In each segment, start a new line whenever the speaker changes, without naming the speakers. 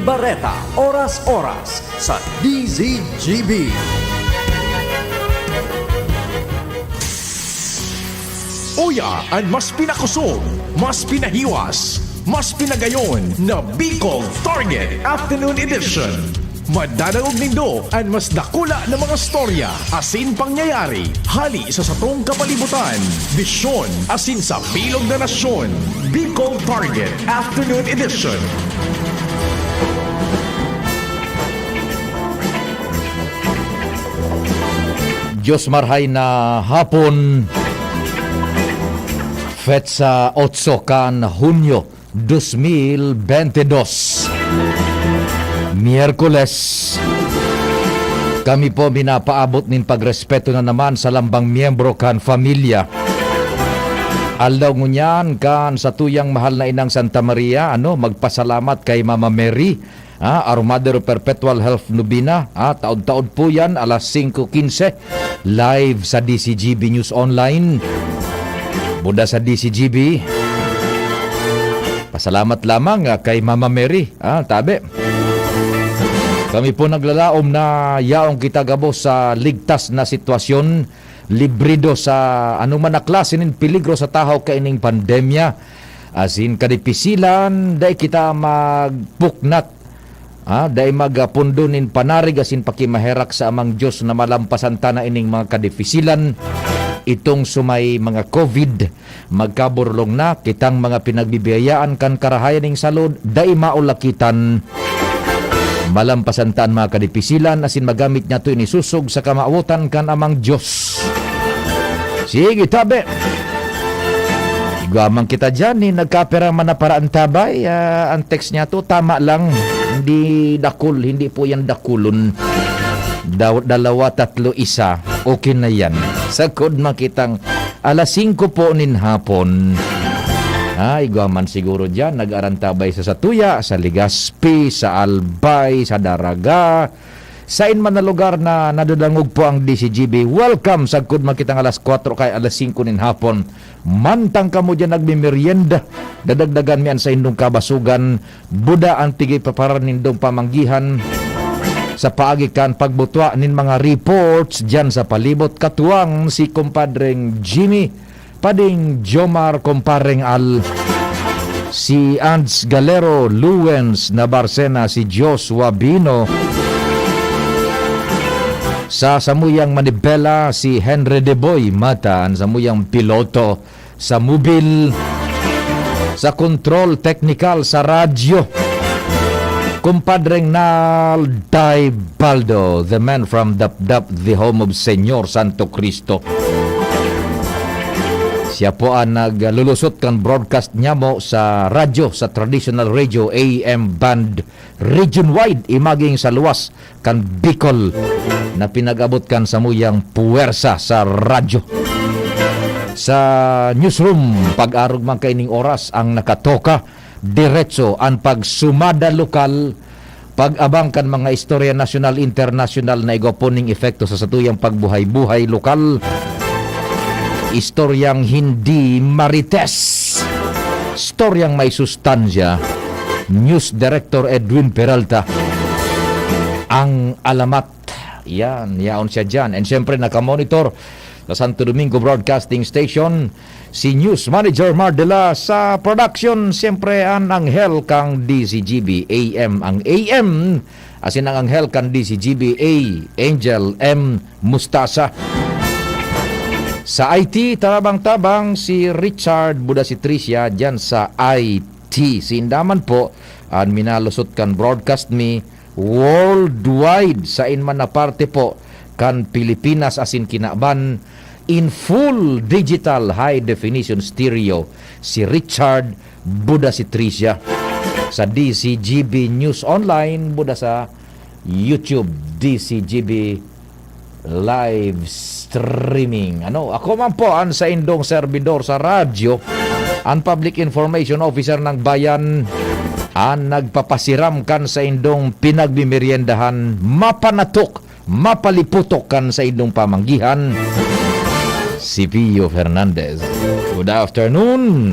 Barreta, oras-oras sa DZGB. Uya ang mas pinakusog, mas pinahiwas, mas pinagayon na Bicol Target Afternoon Edition. Madanaog nindo ang mas dakula na mga storya, asin pangyayari, hali sa satong kapalibutan, bisyon, asin sa bilog na nasyon. Bicol Target Afternoon Edition.
Diyos marhay na hapon. Fetsa 8 kan Hunyo 2022. Miyerkules. Kami po minapaabot nin pagrespeto na naman sa lambang miyembro kan familia. Aldaw ngunyan kan sa tuyang mahal na inang Santa Maria, magpasalamat kay Mama Mary, Armadero Perpetual Health Nubina, taod-taod po yan, alas 5:15, live sa DCGB News Online. Buda sa DCGB. Pasalamat lamang kay Mama Mary, tabi. Kami po naglalaom na yaong kita gabo sa ligtas na sitwasyon, librido sa anuman na klase nin peligro sa tahaw kaining pandemya. Asin kadipisilan, day kita magpuknat, day magpundo nin panarig asin pakimaherak sa amang Diyos na malampasan ta na ining mga kadipisilan. Itong sumay mga COVID, magkaburlong na kitang mga pinagbibiyayaan kan karahayan ning salud, day maulakitan. Malampasantan mga kadipisilan, asin magamit niya ito inisusog sa kamautan kan amang Diyos. Sige, tabi. Gamang kita dyan, nagkapera man na paraan tabay. Ang text niya to, tama lang. Hindi dakul, hindi po yan dakulon. 2, 3, 1, okay na yan. Sakod makitang alas 5 po nin hapon. Igaman siguro dyan, nag-arantabay sa Satuya, sa Legazpi, sa Albay, sa Daraga, sa inman na lugar na nadudangog po ang DCGB. Welcome, sagkod makitang alas 4 kay alas 5 nin hapon. Mantang kamo dyan nagmimerienda, dadagdagan miyan sa indong kabasugan, buda ang tigay paparan nindong pamanggihan, sa paagikan pagbutwa nin mga reports dyan sa palibot katuwang si kumpadreng Jimmy, Pading Jomar Kompareng Al, si Ands Galero Luwens Nabarcena, si Joshua Bino, sa Samuyang Manibela si Henry Deboy Mata, ang Samuyang Piloto sa Mubil, sa Control Technical sa radyo kumpadreng Nalday Baldo, the man from Dapdap, the home of Senyor Santo Cristo. Siya po ang naglulusot kan broadcast niya mo sa radyo, sa traditional radio AM band region-wide, imaging sa luwas kan Bicol na pinag-abot kan sa muyang puwersa sa radyo. Sa newsroom, pag-arog man kaining oras ang nakatoka, diretso ang pagsumada lokal, pag-abang kan mga istorya nasyonal, internasyonal na igaponing epekto sa satuyang pagbuhay-buhay lokal. Istoryang hindi marites, istoryang may sustansya. News Director Edwin Peralta ang alamat. Yan, yaon siya dyan. And syempre nakamonitor sa Santo Domingo Broadcasting Station si News Manager Mardela. Sa production syempre ang Anghel kang DCGB AM, ang AM asin ang Anghel kang DCGB Angel M. Mustasa. Sa IT, tabang-tabang si Richard Buda si Tricia dyan sa IT. Sindaman po, ang minalusot kan broadcast me worldwide sa inman na parte po kan Pilipinas asin kinaban in full digital high definition stereo si Richard Buda si Tricia. Sa DCGB News Online, Buda sa YouTube DCGB live streaming. Ako man po ang sa indong servidor sa radyo, ang public information officer ng bayan, ang nagpapasiram kan sa indong pinagbimeriendahan, mapanatok, mapaliputok kan sa indong pamanggihan, si Pio Fernandez. Good afternoon.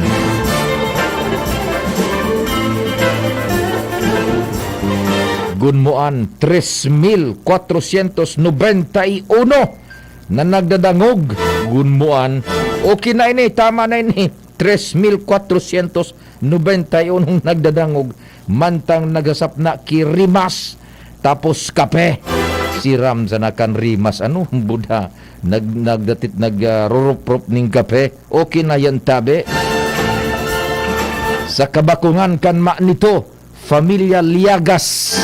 gunmuan 3,491 na nagdadangog gunmuan. Okay na ini, tama na ini. 3,491 nagdadangog mantang nagasap na kirimas tapos kape. Siram sa nakan rimas ano buda nagdatit nagruruprop ning kape. Okay na yan tabi. Sa kabakungan kan ma nito, Familia Liagas.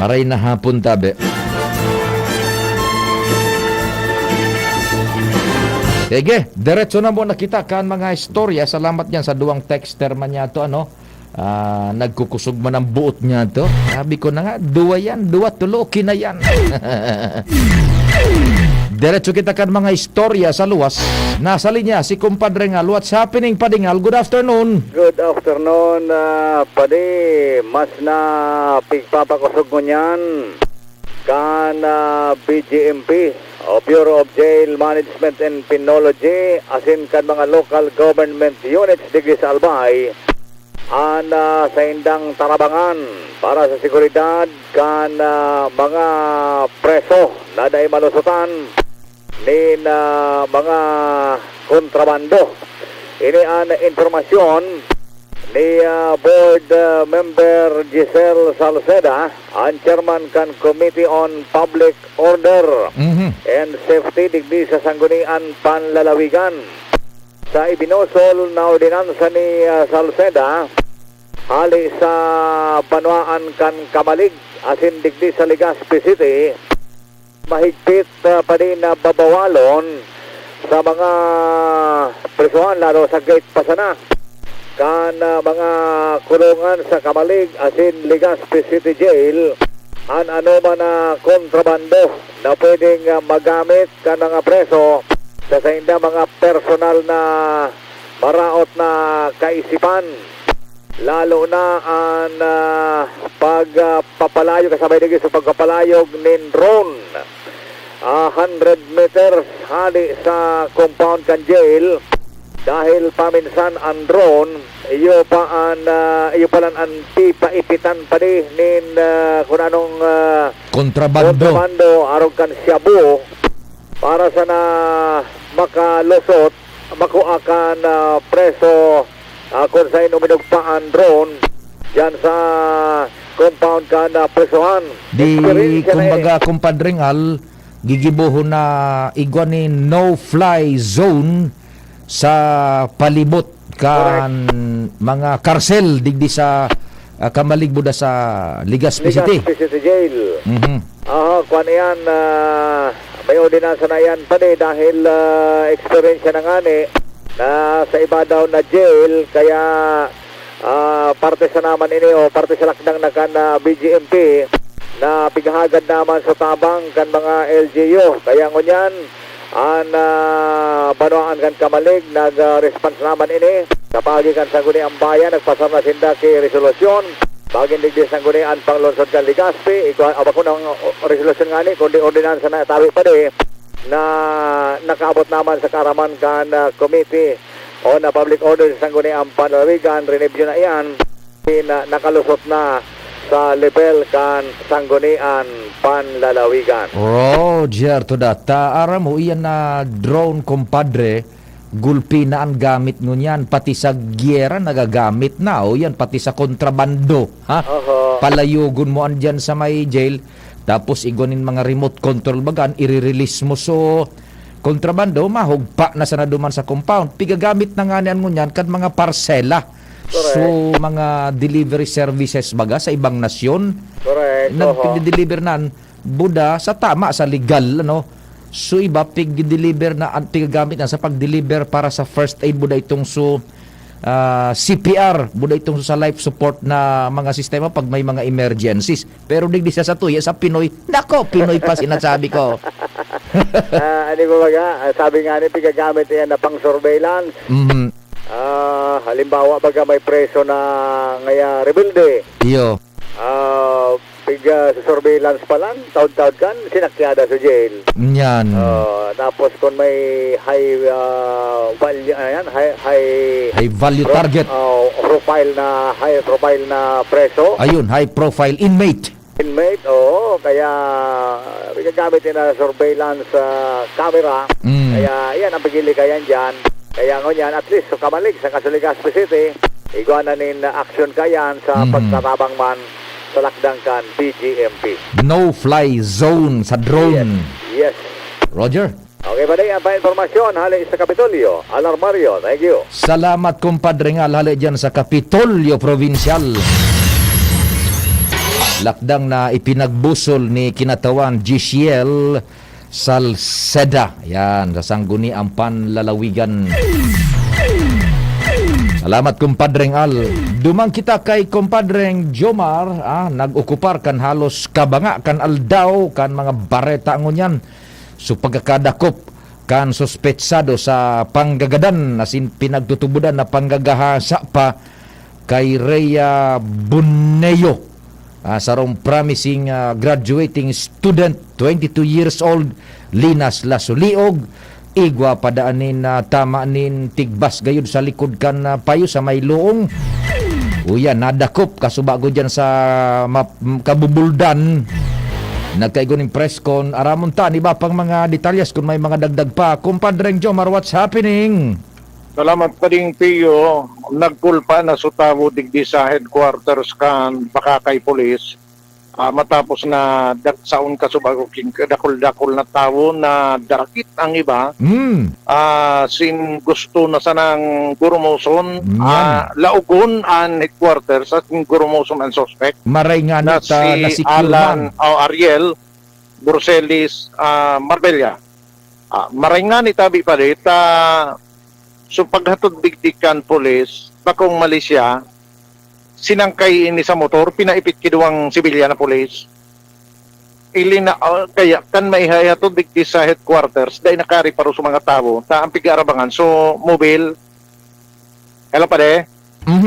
Maray na hapon tabi. Sige, diretso na mo nakita kan mga istorya. Salamat yan sa duwang texter man niya to ano. Nagkukusog man ang buot niya to. Sabi ko na nga, duwa yan, duwa tulo, kina yan. Diretso kita kan mga istorya sa luwas. Nasa linya si Kumpadre Ngal. What's happening, Padingal? Good afternoon.
Good afternoon, Padi. Mas na pigpapakusog mo niyan kan BGMP o Bureau of Jail Management and Penology asin kan mga local government units digri sa Albay an sa indang tarabangan para sa seguridad kan mga preso na dahi malusutan ni mga kontrabando. Ini ang informasyon ni board member Giselle Salceda, ang chairman kan Committee on Public Order and Safety digdi sa Sanggunian Panlalawigan. Sa ibinosol na ordinansa ni Salceda hali sa Banwaan kan Kamalig asin digdi sa Legazpi City, mahigpit pa din na babawalon sa mga presuhan lalo sa gate pasana kan mga kulungan sa Kamalig asin Legazpi City Jail an ano man na kontrabando na pwedeng magamit kan mga preso sa sainda mga personal na maraot na kaisipan, lalo na ang pagpapalayog kasabay digit sa pagpapalayog nin drone 100 meters hali sa compound kan jail. Dahil paminsan ang drone, iyo palan ang pipaipitan pa di nin kung anong kontrabando arog kan Shabu para sa na makalusot makuakan preso kung sa inuminog pa ang drone yan sa compound ka na presohan.
Di kumbaga Kumpadre Ngal, gigibuho na igwanin no-fly zone sa palibot kan mga karsel digdi sa Kamalig buda sa Legazpi City.
Legazpi City Jail. Kuan yan, may ordinansa na yan pa dahil experience na nga ni sa iba daw na jail kaya parte sa naman ini o parte sa lakdang na kan BGMP na pighagad naman sa tabang kan mga LGU. Kaya ngunyan ang Banwaan kan Kamalig nag-response naman ini kapag kan Sangguni ang bayan nagpasar na sinda ki resolusyon bagin digdi Sangguni ang panglungsod kan Legazpi abako ng resolusyon nga ni kundi ordinansa na tawi pa di na nakaabot naman sa karaman kan committee o na public order sa Sangguni ang Panlalawigan. Reneview na iyan nakalusot na sa level kan Sanggunian Panlalawigan.
Roger to that. Ara mo iyan na drone, Kumpadre, gulpi na ang gamit ngunyan, pati sa gyera nagagamit na o yan, pati sa kontrabando. Ha? Palayugon mo andyan sa may jail, tapos igonin mga remote control bagan, i-release mo so kontrabando, mahugpa na sa naduman sa compound. Pigagamit na nga niyan ngunyan kan mga parsela.
Correct.
So, mga delivery services baga sa ibang nasyon.
Correct.
Nagpig-deliver na buda sa tama, sa legal, ano. So, iba, pig-deliver na at pigagamit na sa pag-deliver para sa first aid, buda itong CPR, buda itong sa life support na mga sistema pag may mga emergencies. Pero digdi siya sa tuya, sa Pinoy, nako, Pinoy pa sinasabi ko.
Ano ba baga? Sabi nga ni, pigagamit yan na pang surveillance. Halimbawa baga may preso na ngaya rebelde.
Iyo.
Surveillance pa lang, taod-taod kan, sinakyada sa jail.
Yan.
Tapos kung may high value,
High value target.
high profile na preso.
Ayun, high profile inmate.
inmate, oo, kaya gagamit na surveillance camera. Kaya yan ang pagilikayan dyan. Kaya ngunyan, at least, so kamalig sa Legazpi City, iguananin na action kayan sa pagkatabang man sa lakdang kan BGMP.
No-fly zone sa drone.
Yes.
Roger.
Okay ba ang pa-informasyon hali sa Kapitolyo? Alarmario, thank you.
Salamat kumpadre nga hali dyan sa Kapitolyo Provincial. Lakdang na ipinagbusol ni kinatawan Giselle Salceda. Yan, sa sangguniang panlalawigan. Salamat kumpadreng Al. Dumang kita kay kumpadreng Jomar, nag-okupar kan halos kabanga kan aldaw kan mga bareta ngunyan. So pagkakadakop kan suspetsado sa panggagadan asin pinagtutubudan na panggagahasa pa kay Rhea Buneo. Sarong promising graduating student, 22 years old, Linas Lasuliog, igwa padaanin tama nin tigbas gayud sa likod kan payo sa may luong. Uya, nadakop kasubago dyan sa kabubuldan. Nagkaigo ng press con, aramon ta, iba pang mga detalyas kung may mga dagdag pa. Kumpadreng Jomar, what's happening?
Salamat pa rin, Pio. Nagkulpa na sutawo digdi sa headquarters kan Bakakay Police. Matapos na daksaon kasubago king dakol-dakol na tawo na darakit ang iba. Sin gusto na sanang Gurumuson, laugon ang headquarters at Gurumuson ang suspect.
Maray nga
Na si Alan Ariel Borselis Marbella. Maray nga ni tabi pa rin so paghatod bigdikan police bakong Malaysia sinangkay ini sa motor pinaipit kiduang sibilyan na police ilina kaya kan maihayato digdi sa headquarters dahil nakari paro sa mga tao ta ang pig-arabangan so mobile hello pa de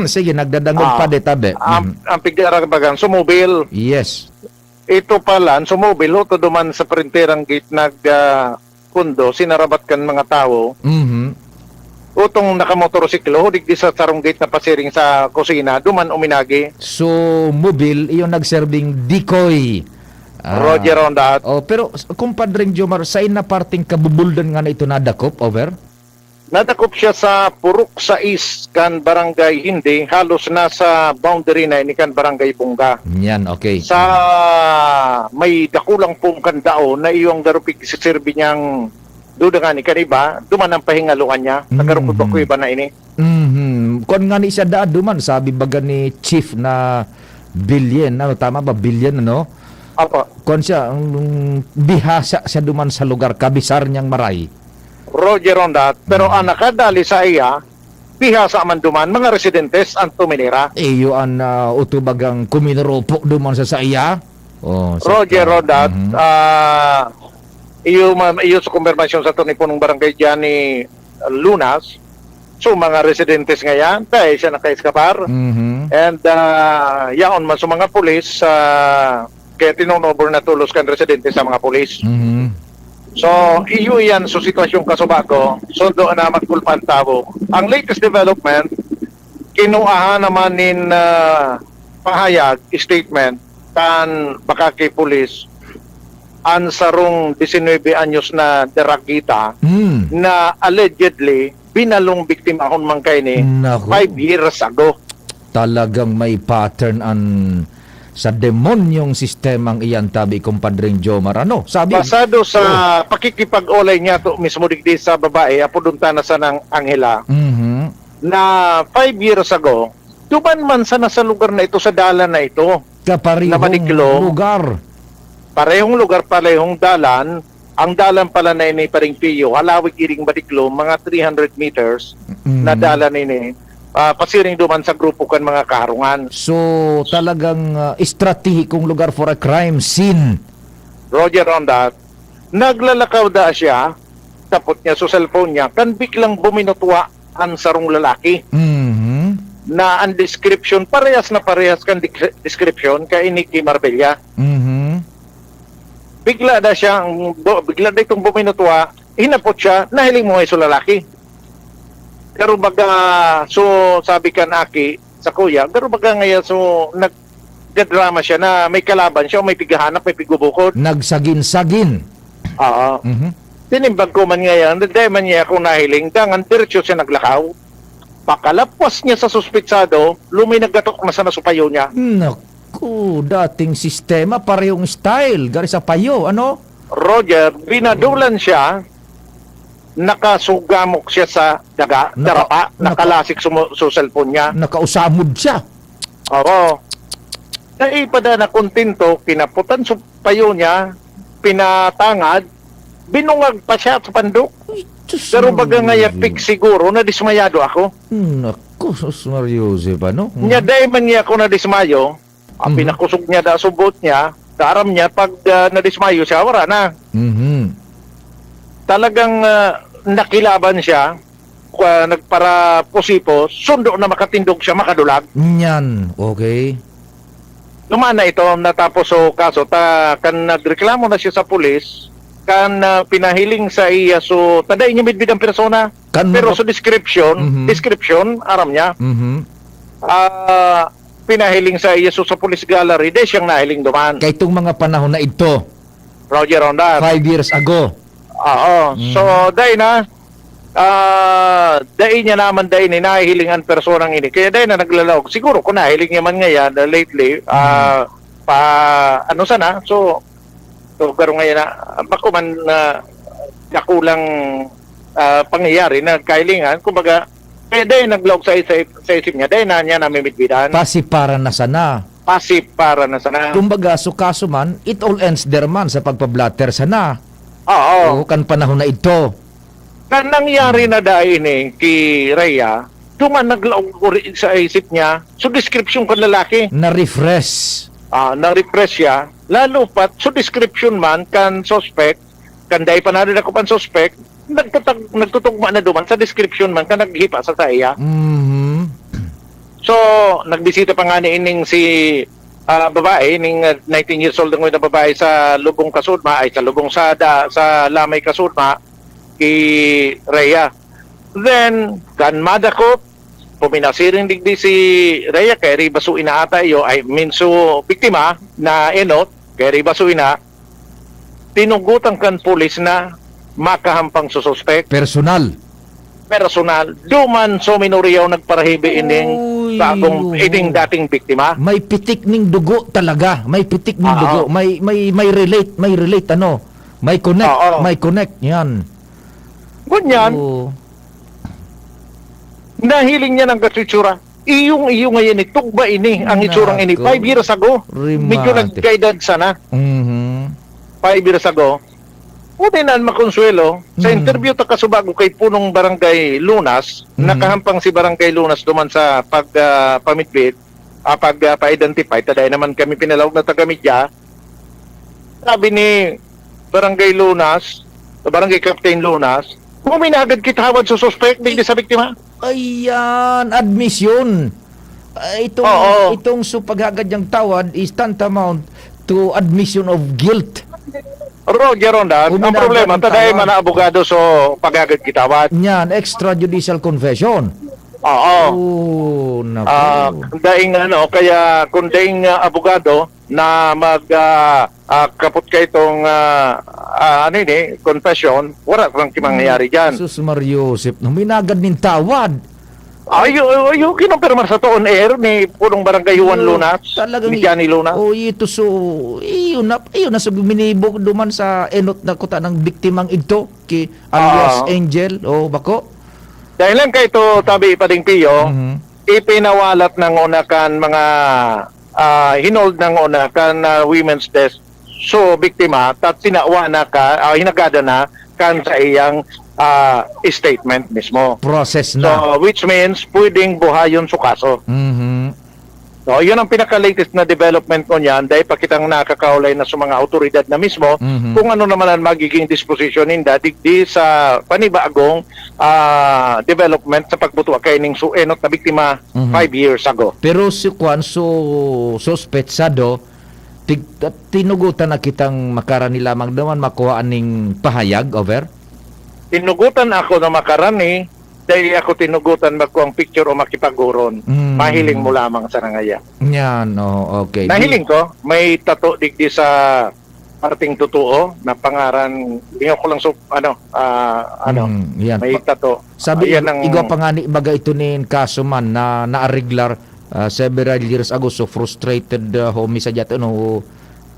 sige nagdadangog pa de tabi
ang pig-arabangan so mobile
yes
ito pala so mobile to duman sa printerang gate kundo sinarabat kan mga tao utong nakamotorsiklo, digdi sa sarong gate na pasiring sa kusina, duman uminagi.
So, mobile, iyon nagserving decoy.
Roger on that.
Pero, kumpadreng Jomar, sa na parting kabubuldan nga na ito nadakop, over?
Nadakop siya sa Purok sa East, kan Barangay Hindi, halos nasa boundary na ini kan Barangay Bunga.
Yan, okay.
Sa may dakulang pong kandao na iyong darupig si sirbi niyang duda nga ni kaniba, duman ang pahingaluan niya. Nagarukot ko iba na ini.
Kung nga ni siya daan duman, sabi baga ni Chief na billion, tama ba? Billion, ano?
Apo.
Kung siya, bihasa siya duman sa lugar, kabisar niyang maray.
Roger on that. Pero ang nakadali sa iya, bihasa man duman, mga residentes ang tuminira.
Iyo ang utubagang kuminurupo duman sa iya.
Roger on that. Iyo sa kumpirmasyon sa ito ni punong barangay dyan ni Lunas. So mga residentes ngayon, kaya siya nakaiskapar. And yaon man sa mga pulis, kaya tinunover na tulos kan residentes sa mga pulis. So iyo yan sa sitwasyong kasubago, so doon na magkulpan tao. Ang latest development, kinuahan naman nin pahayag, statement, kan Bakakay Police, ang sarong 19 anyos na derakita na allegedly binalong biktima akong mangkay ni 5 years ago.
Talagang may pattern sa demonyong sistemang iyan tabi kumpadring Jomar. Ano? Sabi?
Basado sa pakikipag-olay niya to mismo digdi sa babae, apodunta na sa ng Angela, na 5 years ago, duman man sana sa lugar na ito, sa dalan na ito,
kaparihong lugar.
Parehong lugar, parehong dalan. Ang dalan pala na ini paring Pio, halawig iring Badiklo, mga 300 meters na dalan ini. Pasiring duman sa grupo kan mga karungan.
So, talagang estratehikong lugar for a crime scene.
Roger on that. Naglalakaw da siya, tapot niya sa cellphone niya, kan biglang buminutwa ang sarong lalaki. Na ang description, parehas na parehas kan description kay Nikki Marbella. Bigla da siya, bigla da itong buminutwa, hinapot siya, nahiling mo sa lalaki. Pero baga, so sabi kan aki sa kuya, pero baga ngayon, so nagdadrama siya na may kalaban siya, o may pigahanap, may pigubukod.
Nagsagin-sagin.
Oo.
Mhm.
Tinimbag ko man ngayon, dahil man niya akong nahiling, dangan diretsyo siya naglakaw. Pakalapwas niya sa suspitsado, luminagatok na sa nasupayo niya.
Naku, dating sistema, parehong style. Gari sa payo, ano?
Roger, binadulan siya, nakasugamok siya sa darapa, nakalasik sa cellphone niya.
Nakausamod siya.
Oo. Naipada na kontento, kinaputan sa payo niya, pinatangad, binungag pa siya sa pandok.
Diyos
Pero baga
Mario.
ngayapik siguro, nadismayado ako.
Naku, Sus Mario Joseph, ano?
Nya dahil man niya ako nadismayo, ang pinakusog niya da subot niya, daram niya pag nadismayo siya, wala na.
Mhm.
Talagang nakilaban siya, nagpara posipo, sundo na makatindog siya, makadulag.
Yan, okay.
Lumana ito, natapos o kaso, kan nagreklamo na siya sa pulis, kan pinahiling sa iya, so taday niya midbid ang persona,
Kan
pero
mga-
sa description,
Mhm.
aram niya,
Mhm.
pinahiling sa iya, so sa police gallery, di siyang nahiling duman.
Kay itong mga panahon na ito,
Roger on that.
5 years ago.
Oo. So, dahil na, dahil niya naman dahil ni nahihilingan personang ini. Kaya dahil na naglalawag. Siguro kung nahiling niya man ngayon lately, ano sana, so pero ngayon na, bako man kakulang pangyayari na kahilingan, kumbaga, kaya dahil naglawag sa isip niya, dahil na niya namimidbidan,
Pasiparan na sana.
pasip para na sana.
Kumbaga, so kaso man, it all ends there man sa pagpablatter sana.
Oo.
O kan panahon na ito.
Na nangyari na dahil ni kay Rhea, duman naglaog uri sa isip niya, so description ko lalaki,
Na-refresh.
na-repress siya, lalo pat, so description man, kan suspect, kan dahil pa na rin ako pan suspect, nagtutugma na duman sa description man, kan naghipa sa saya.
Mhm.
So, nagbisita pa nga ni ining si babae, ning 19 years old na babae sa Lubong Kasudma, ay sa Lubong Sada, sa Lamay Kasudma, kay Rhea. Then, kan madakot, puminasiring digdi si Rhea, kay ribasu ina ata iyo, ay minso biktima na enot, kay ribasu ina, tinugutan kan pulis na makahampang sususpek,
Personal.
personal, duman so minoriyaw nagparahibi ining
Uy,
bagong ining dating biktima.
May pitik ning dugo talaga. May pitik ning
Oo.
dugo. May relate ano. May connect,
Oo.
may connect. Yan.
Ganyan,
Oo.
nahiling niya ng katsitsura. Iyong ngayon, tugba ini, ang itsurang ini.
Nako.
5 years ago, medyo
Romantic.
nag-guided sana.
Mhm.
5 years ago. Puti na makonsuelo, sa interview ta kasubago kay punong Barangay Lunas, nakahampang si Barangay Lunas duman sa pagpamitbit, pag-identify, taday naman kami pinalawag na taga-media. Sabi ni Barangay Lunas, Barangay Captain Lunas, huminagad kitawad sa suspect, digdi sa biktima.
Ayan, admission.
Oo.
Itong paghagad niyang tawad is tantamount to admission of guilt.
Roger Ronda, ang
Huminagad
problema,
ang
taday
tawad.
man na abogado so pagagad kitawad.
Yan, extrajudicial confession.
Oo.
Oh, naku.
Daing kaya kung daing abogado na kaput kay itong confession, wala kang mangyayari dyan.
Sus Mario Joseph, huminagad nin tawad.
Ayo kinumpirma sa to on air ni punong Barangay Juan Lunas,
Talagang
ni Johnny Lunas.
Oh, ito iyon na sa binibog duman sa enot na kuta ng biktimang ito ki alias Angel o bako.
Dahil lang kay ito tabi pa ding piyo,
Mhm.
ipinawalat ng una kan mga hinold ng una kan women's desk. So biktima tat sinawa na hinagada na kan sa iyang statement mismo.
Process
So
na.
which means pwedeng buhayon sa kaso.
Mhm.
So yun ang pinaka-latest na development ko niyan dahil pakitang nakakaulay na sa mga autoridad na mismo
Mhm.
kung ano naman ang magiging disposition ninda digdi sa panibagong development sa pagbutuwa kay ning suenot na biktima 5 years ago.
Pero si Juan suspetsado tinugutan na kitang makarani lamang naman makuha aning pahayag over.
Tinugutan ako na makarani dahil ako tinugutan ba ko ang picture o makipaguron. Mahiling mo lamang sa nangaya.
Yan, okay.
Nahiling ko, may tato digdi sa parting totoo na pangaran, hindi ko lang
yan.
may tato.
Sabi,
Ayan ang-
igwa pa nga ni baga ito ni kaso man na naariglar several years ago, so frustrated homicide yata,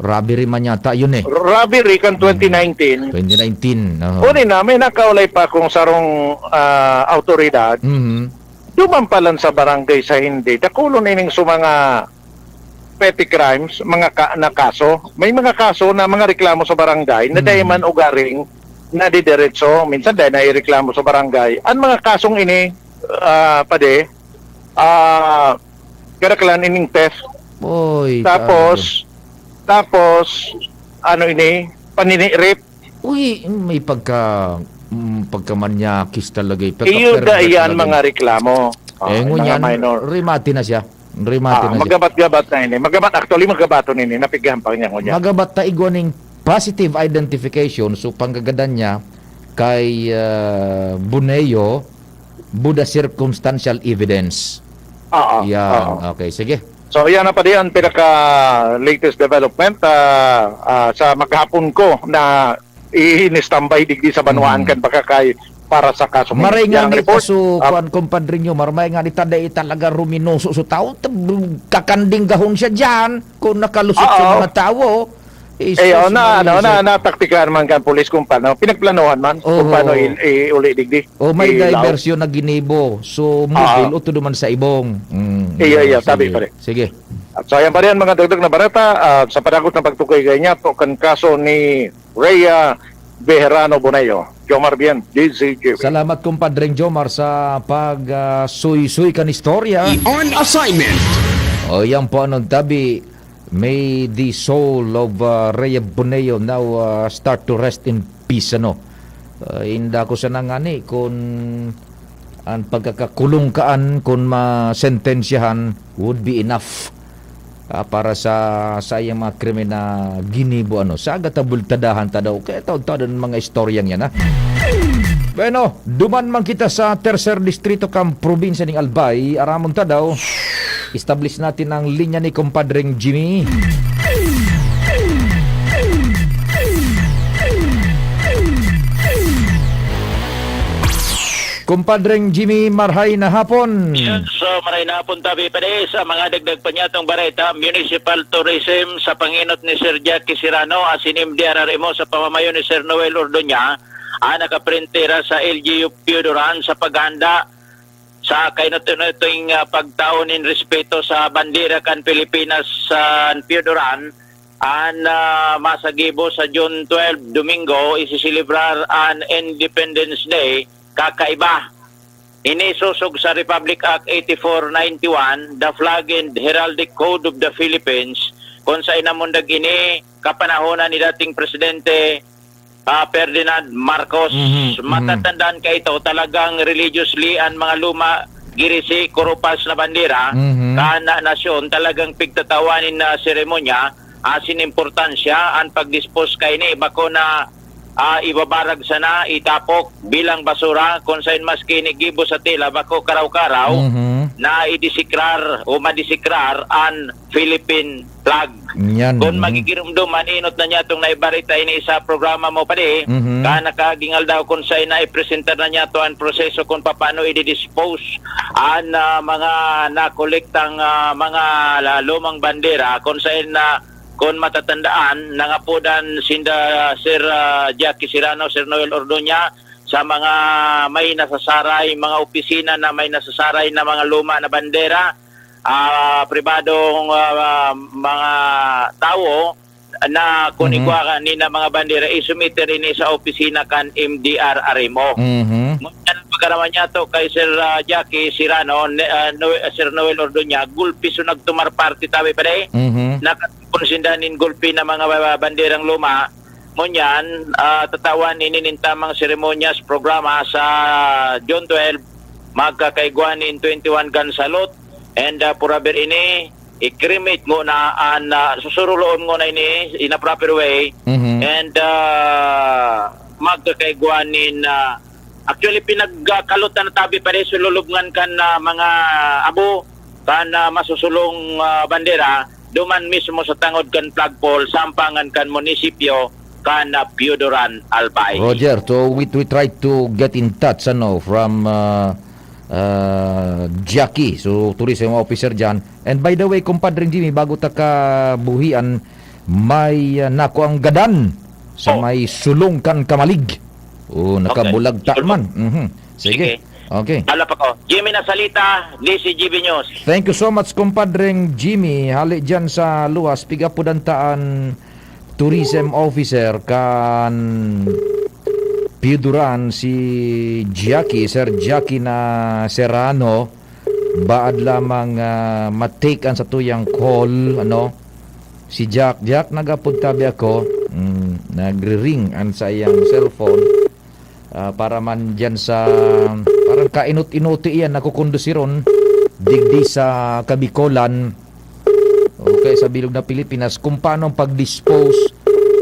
robbery man yata, yun eh.
Robbery kan 2019.
2019.
Uni na, may nakaulay pa kung sarong autoridad. Dumampalan sa barangay sa hindi. Dakulo nining sa mga petty crimes, na kaso. May mga kaso na mga reklamo sa barangay na dahil man ugaring na didiretso. Minsan dahil na ireklamo sa barangay. Ang mga kasong ini, karaklan ining theft.
Oy,
Tapos, paninirip.
uy, may pagkamanyakis talaga.
Iyo da iyan mga reklamo.
Ngunyan,
minor.
rimati na siya. Rimati na siya.
Magabat-gabat na ini. Magabato nini. Napigyan pa niya ngunyan.
Magabat ta igwaning positive identification, so panggagadan niya kay Buneo, Buda circumstantial evidence. Yan, okay, sige.
So yan na pa diyan pinaka-latest development sa maghapon ko na i-standby digdi sa Banuan kan baka kay para sa kaso.
Maray nga
Yang
ni
report,
so kuan kumpadre nyo, maray nga ni taday talaga ruminoso so tao, kakanding gahon siya diyan kung nakalusot sa mga tao.
na taktikan man kan pulis kung paano pinagplanuhan man kung paano uli digdi.
May diversyon na ginibo. So mobile o duman sa ibong.
Sabi pa rin.
Sige.
At so ayan pa rin mga dagdag na barata sa padagot ng pagtukoy ganyan to kan kaso ni Rhea Bejarano Bonello. Jomar bien, DZJ.
Salamat kumpadreng Jomar sa pag-suy-suy kan istorya.
On assignment.
O yan po anong tabi. May the soul of Rhea Bonello now start to rest in peace, Inda ko sa nangani kung ang pagkakakulong kaan kung masentensyahan would be enough para sa iyang mga krimen na ginibo sa agatabultadahan ta daw kaya taon-taon mga istoryang yan Bueno, duman man kita sa tercer distrito kang probinsya ng Albay, aramon ta daw establish natin ang linya ni kumpadreng Jimmy. Kumpadreng Jimmy, marhay na hapon.
So, maray na hapon tabi pa sa mga dagdag pa niya itong bareta, municipal tourism sa panginot ni Sir Jackie Serrano, asin MDRRMO sa pamamayo ni Sir Noel Ordoña, nakaprintera sa LGU Piodoran sa paghanda sa kainot-inotong pagtaon in respeto sa bandera kan Pilipinas sa Piodoran, masagibo sa June 12, Domingo, isisilibrar an Independence Day, kakaiba. Inisusog sa Republic Act 8491, the Flag and Heraldic Code of the Philippines, kung sa inamundag ini, kapanahonan ni dating Presidente Ferdinand Marcos. Matatandaan ka ito, talagang religiously ang mga luma, girisi, kurupas na bandera, kana nasyon, talagang pigtatawanin na seremonya, asin importansya, ang pagdispose kay ni, bako na ibabarag sana, itapok bilang basura, kung saan mas kinigibo sa tila, bako karaw-karaw, na idisikrar o madisikrar ang Philippine flag.
Yan.
Kung magigirumduman, inot na niya itong naibarita ini sa programa mo pa di, ka nakagingal daw kung saan naipresenta na niya ito ang proseso kung paano i-dispose ang mga nakolektang mga lumang bandera, kung saan kung matatandaan, nangapudan sinda Sir Jackie Serrano, Sir Noel Ordoña, sa mga may nasasaray, mga opisina na may nasasaray na mga luma na bandera, pribadong mga tao na kunigwa ni na mga bandera isumite rin sa opisina kan MDRRMO. Pagkaraman niya to kay Sir Jackie Serrano, Sir Noel Ordoña, gulpi so nagtumar party tabi pa rin, nakakonsindanin gulpi na mga banderang luma. Munyan, tatawan ininintamang seremonyas programa sa June 12, magkakaiguan in 21 gun salute, and puraber ini, i-cremate mo na, susuruloon mo na ini in a proper way, and magkakaiguan in Actually, pinagkalot na tabi pa rin sululubngan kan mga abo kan masusulong bandera, duman mismo sa tangod kan flagpole, sampangan kan munisipyo kan Piuduran, Albay.
Roger, so we try to get in touch from Jackie, so tourism officer dyan. And by the way, kumpadring Jimmy, bago ta ka buhian, may nako ang gadan sa may sulong kan Kamalig. Nakabulag ta man. Sige. Okay.
Ala pa ko. Jimmy Nasalita, DCGB News.
Thank you so much, kumpadring Jimmy. Hali dyan sa luwas, piga po dantaan tourism officer kan Piuduran si Jackie, Sir Jackie na Serrano, baad lamang matake-an sa tuyang call, si Jack nagapod tabi ako, nagre-ring an sa iyang cellphone, para man dyan sa parang kainot-inuti iyan nakukondusiron digdi sa Kabikolan, okay, sa bilog na Pilipinas, kung paano pag-dispose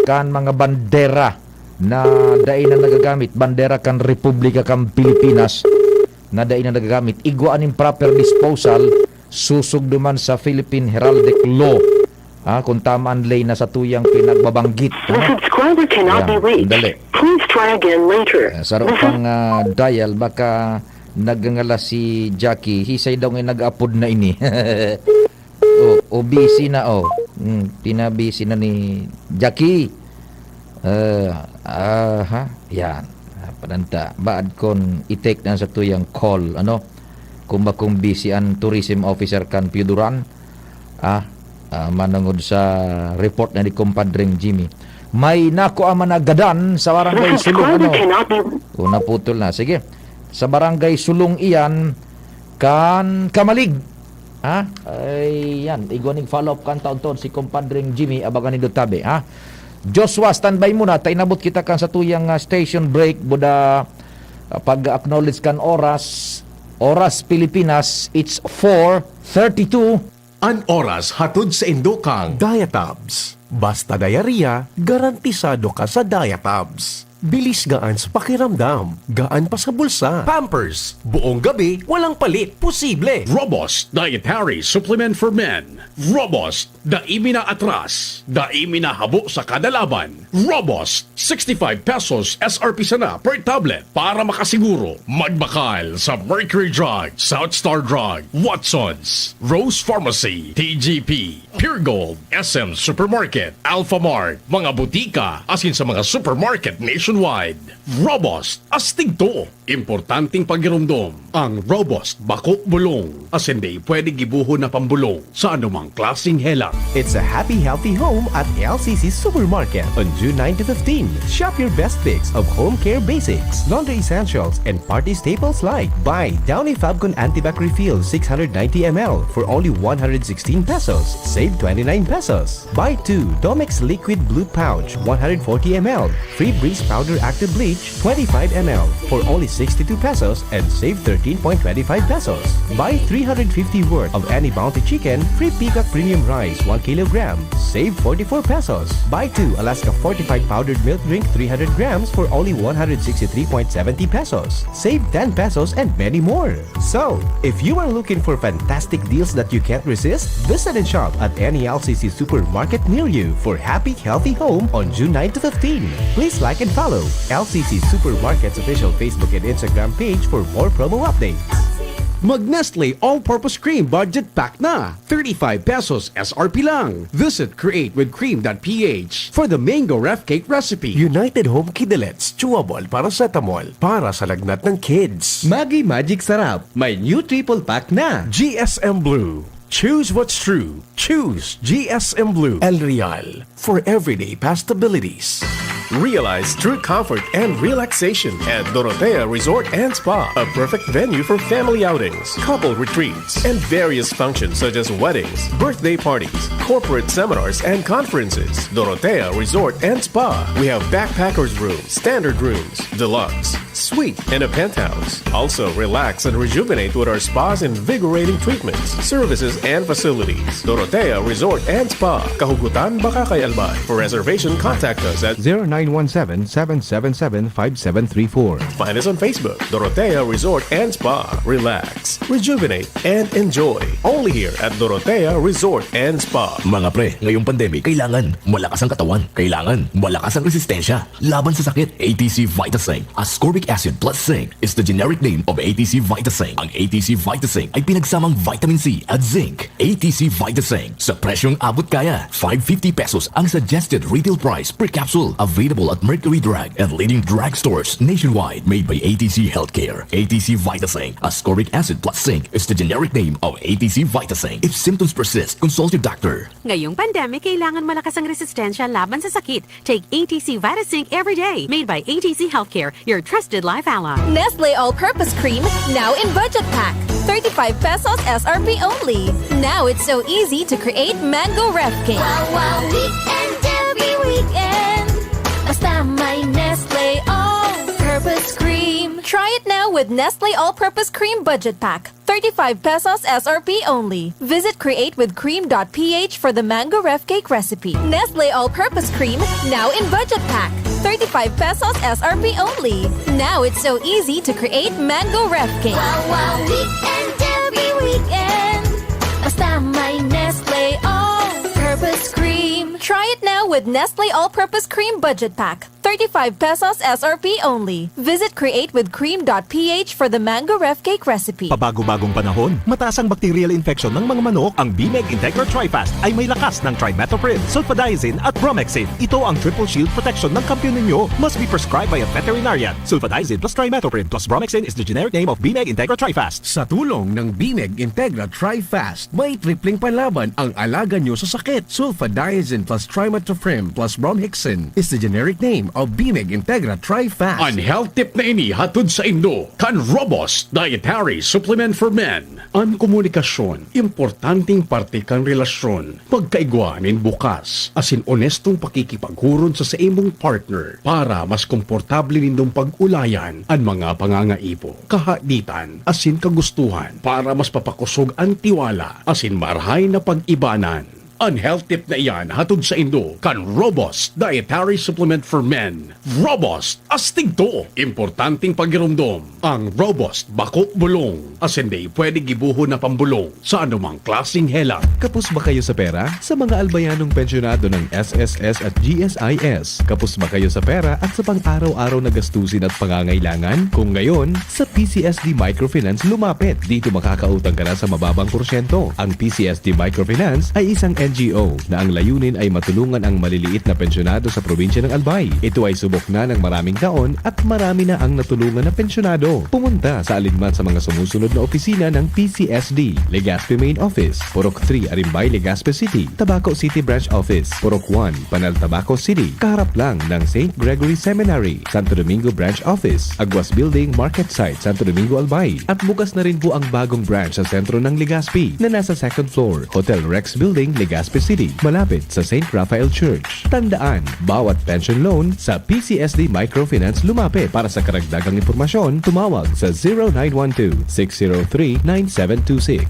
kan mga bandera na dain na nagagamit, bandera kan Republika kan Pilipinas na dain na nagagamit, igwaan yung proper disposal, susug duman sa Philippine Heraldic Law, kung tamaan lay na sa tuyang pinagbabanggit.
The subscriber cannot be reached.
Dali.
Please try again later.
Sa pang dial, baka nagangala si Jackie, hisay daw nga nag-upload na ini. Busy na pinabisi na ni Jackie. Yan. Pananta, baad kon i-take na sa tuyang call, kung busy ang tourism officer kan Piuduran, manangod sa report na ni kumpadring Jimmy. May nako ang managadan sa barangay Sulong, naputol na. Sige. Sa barangay Sulong iyan kan Kamalig. Yan, igwanig follow-up kan taon-taon si kumpadring Jimmy, abagan ni Dutabe, Joshua, standby muna, tainabot kita kan sa tuyang station break, buda pag-acknowledge kan oras Pilipinas, it's 4:32.
An oras hatod sa Indokang Diatabs. Basta diarrhea, garantisado ka sa Diatabs. Bilis gaan sa pakiramdam, gaan pa sa bulsa. Pampers, buong gabi, walang palit, posible. Robust Dietary Supplement for Men. Robust, daimi na atras, daimi na habo sa kada laban. Robust, 65 pesos SRP sana per tablet para makasiguro. Magbakal sa Mercury Drug, South Star Drug, Watsons, Rose Pharmacy, TGP, Pure Gold, SM Supermarket, Alpha Mart, mga butika, asin sa mga supermarket nationwide. Robust, astig to. Importanteng pagirumdom. Ang Robust Bako Bulong. As hindi pwede gibuho na pambulong sa anumang klaseng hela.
It's a happy, healthy home at LCC Supermarket on June 9 to 15. Shop your best picks of home care basics, laundry essentials, and party staples like buy Downy Fabcon Antibac Refill 690 ml for only 116 pesos. Save 29 pesos. Buy 2 Domex Liquid Blue Pouch 140 ml. Free Breeze Powder Active Bleach 25 ml for only 62 pesos and save 13.25 pesos. Buy 350 worth of any Bounty Chicken, free Peacock Premium Rice 1 kilogram, save 44 pesos. Buy 2 Alaska Fortified Powdered Milk Drink 300 grams for only 163.70 pesos. Save 10 pesos and many more. So, if you are looking for fantastic deals that you can't resist, visit and shop at any LCC Supermarket near you for happy, healthy home on June 9 to 15. Please like and follow LCC Supermarket's official Facebook and Instagram page for more promo updates.
Mag-Nestle All-Purpose Cream Budget Pack na. 35 pesos SRP lang. Visit createwithcream.ph for the mango ref cake recipe.
United Home Kidalets, chewable paracetamol para sa lagnat ng kids.
Maggi Magic Sarap, may new triple pack na.
GSM Blue. Choose what's true. Choose GSM Blue. El Real. For everyday pastabilities.
Realize true comfort and relaxation at Dorotea Resort and Spa, a perfect venue for family outings, couple retreats, and various functions such as weddings, birthday parties, corporate seminars, and conferences. Dorotea Resort and Spa. We have backpackers rooms, standard rooms, deluxe, suite, and a penthouse. Also, relax and rejuvenate with our spa's invigorating treatments, services, and facilities. Dorotea Resort and Spa, Kahugutan, Bakakay, Albay. For reservation, contact us at
0917-777-5734.
Find us on Facebook, Dorotea Resort and Spa. Relax, rejuvenate, and enjoy. Only here at Dorotea Resort and Spa.
Mga pre, ngayong pandemic, kailangan malakas ang katawan. Kailangan malakas ang resistensya. Laban sa sakit, ATC Vitasync. Ascorbic acid plus zinc is the generic name of ATC Vitasync. Ang ATC Vitasync ay pinagsamang vitamin C at zinc. ATC Vitasync. Sa presyong abot kaya, 550 pesos ang suggested retail price per capsule. Available at Mercury Drug and leading drugstores nationwide. Made by ATC Healthcare. ATC Vitasync. Ascorbic acid plus zinc is the generic name of ATC Vitasync. If symptoms persist, consult your doctor.
Ngayong pandemic, kailangan malakas ang resistensya laban sa sakit. Take ATC Vitasync every day. Made by ATC Healthcare, your trusted life ally.
Nestle All-Purpose Cream, now in budget pack. 35 pesos SRP only. Now it's so easy to create mango ref cake.
Wow, weekend every weekend. Basta may Nestle All-Purpose Cream.
Try it now with Nestle All-Purpose Cream Budget Pack. 35 pesos SRP only. Visit createwithcream.ph for the mango ref cake recipe. Nestle All-Purpose Cream, now in budget pack. 35 pesos SRP only. Now it's so easy to create mango ref cake.
Wow, weekend every weekend. Basta may Nestle All-Purpose Cream.
Try it now with Nestle All-Purpose Cream Budget Pack. 35 pesos SRP only. Visit createwithcream.ph for the mango ref cake recipe.
Pabago-bagong panahon, mataas ang bacterial infection ng mga manok. Ang BMEG Integra Tri-Fast ay may lakas ng trimethoprim, sulfadiazine at bromhexin. Ito ang triple shield protection ng kampiyon ninyo. Must be prescribed by a veterinarian. Sulfadiazine plus trimethoprim plus bromhexin is the generic name of BMEG Integra Tri-Fast.
Sa tulong ng BMEG Integra Tri-Fast, may tripling panlaban ang alaga nyo sa sakit. Sulfadiazine plus trimethoprim plus bromhexin is the generic name of BMEG Integra Tri-Fast.
Ang health tip na ini hatod sa Indo, Can Robust Dietary Supplement for Men. Ang komunikasyon, importanteng parte kang relasyon. Pagkaigwanin bukas, asin honestong pakikipaghuron sa imong partner para mas komportable nindong pag-ulayan ang mga pangangaipo, kahaditan, asin kagustuhan para mas papakusog ang tiwala, asin marhay na pag-ibanan. Ang health tip na iyan hatod sa Indo, Can Robust Dietary Supplement for Men. Robust, astig to. Importanteng pagirumdom. Ang Robust, bako bulong. As hindi pwede gibuho na pambulong sa anumang klaseng hela.
Kapos ba kayo sa pera? Sa mga albayanong pensyonado ng SSS at GSIS, kapos ba kayo sa pera at sa pang-araw-araw na gastusin at pangangailangan? Kung ngayon, sa PCSD Microfinance lumapit. Dito makakautang ka na sa mababang porsyento. Ang PCSD Microfinance ay isang NGO na ang layunin ay matulungan ang maliliit na pensyonado sa probinsya ng Albay. Ito ay subok na ng maraming taon at marami na ang natulungan na pensyonado. Pumunta sa alinman sa mga sumusunod na opisina ng PCSD. Legazpi Main Office, Purok 3, Arimbay, Legazpi City. Tabaco City Branch Office, Purok 1, Panal, Tabaco City. Kaharap lang ng St. Gregory Seminary. Santo Domingo Branch Office, Aguas Building, Market Site, Santo Domingo, Albay. At bukas na rin po ang bagong branch sa sentro ng Legazpi na nasa second floor, Hotel Rex Building, Legazpi City, malapit sa St. Raphael Church. Tandaan, bawat pension loan sa PCSD Microfinance lumapit. Para sa karagdagang impormasyon, tumawag sa 0912-603-9726.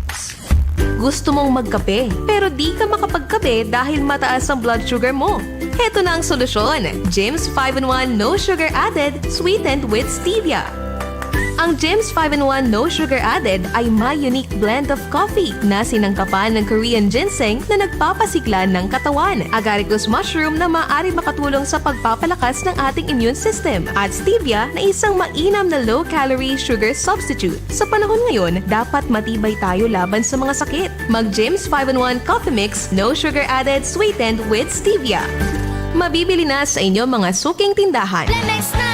Gusto mong magkape, pero di ka makapagkape dahil mataas ang blood sugar mo. Heto na ang solusyon. Jims 5-in-1 No Sugar Added, sweetened with stevia. Ang Jims 5-in-1 No Sugar Added ay may unique blend of coffee na sinangkapan ng Korean ginseng na nagpapasigla ng katawan, agaricus mushroom na maaari makatulong sa pagpapalakas ng ating immune system, at stevia na isang mainam na low-calorie sugar substitute. Sa panahon ngayon, dapat matibay tayo laban sa mga sakit. Mag Jims 5-in-1 Coffee Mix No Sugar Added, sweetened with stevia. Mabibili na sa inyong mga suking tindahan.
Lemex na!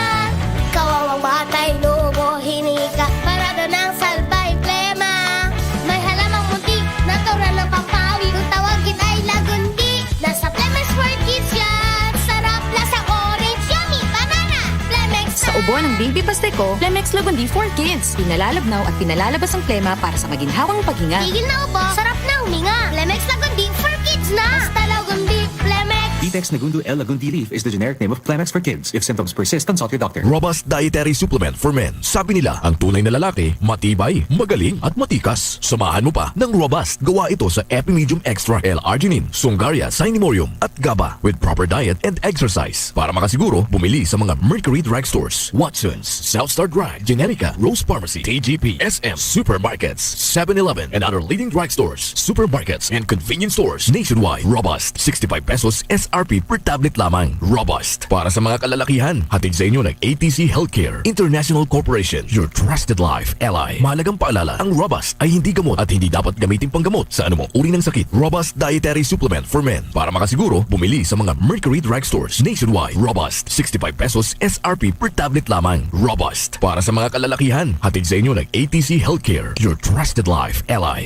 Kawawang batay, lumo, hinika, parado ng salbay, plema. May halamang munti, natural ng pampawi, kung tawagin ay lagundi. Nasa Plemex for Kids yan, sarap lasa orange, yummy, banana. Plemex na!
Sa ubo ng Baby Pasteco, Plemex Lagundi for Kids. Pinalalabnaw at pinalalabas ang plema para sa maginhawang paghinga.
Tigil na ubo, sarap na huminga. Plemex Lagundi for Kids na! Basta lagundi, Plemex.
Pitex Nagundu L. Lagundi leaf is the generic name of Clemax for kids. If symptoms persist, consult your doctor.
Robust dietary supplement for men. Sabi nila, ang tunay na lalaki, matibay, magaling at matikas. Samahan mo pa ng Robust. Gawa ito sa Epimedium Extra L-Arginine, Sungaria Cinnamomum at GABA with proper diet and exercise. Para makasiguro, bumili sa mga Mercury Drugstores, Watson's, Southstar Drug, Generica, Rose Pharmacy, TGP, SM, Supermarkets, 7-Eleven, and other leading drugstores, supermarkets, and convenience stores nationwide. Robust, 65 pesos SRP per tablet lamang. Robust. Para sa mga kalalakihan, hatid sa inyo ng ATC Healthcare International Corporation, your trusted life ally. Mahalagang paalala, ang Robust ay hindi gamot at hindi dapat gamitin panggamot sa anumang uri ng sakit. Robust Dietary Supplement for Men. Para makasiguro, bumili sa mga Mercury Drugstores nationwide. Robust, 65 pesos SRP per tablet lamang. Robust. Para sa mga kalalakihan, hatid sa inyo ng ATC Healthcare, your trusted life ally.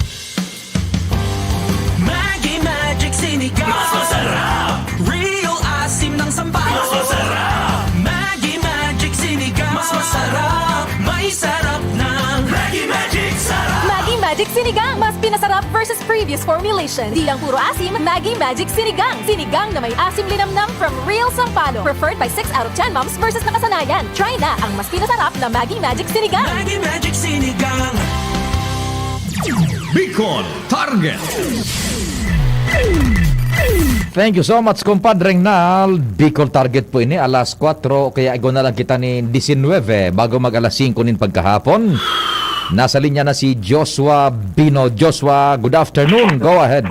Maggie Magic Sinigang, mas masarap. Real asim ng sampal, mas masarap. Maggie Magic Sinigang, mas masarap. May sarap ng Maggie Magic Sarap.
Maggie Magic Sinigang, mas pinasarap versus previous formulation. Di lang puro asim, Maggie Magic Sinigang. Sinigang na may asim linamnam from Real Sampalo. Preferred by 6 out of 10 moms versus nakasanayan. Try na ang mas pinasarap na Maggie Magic Sinigang.
Maggie Magic Sinigang.
Bicol Target.
Thank you so much, kumpadreng Nal. Bicol Target po ini, alas 4, kaya igo na lang kita ni 19, bago mag alas 5 nin pagkahapon. Nasa linya na si Joshua Bino. Joshua, good afternoon. Go ahead.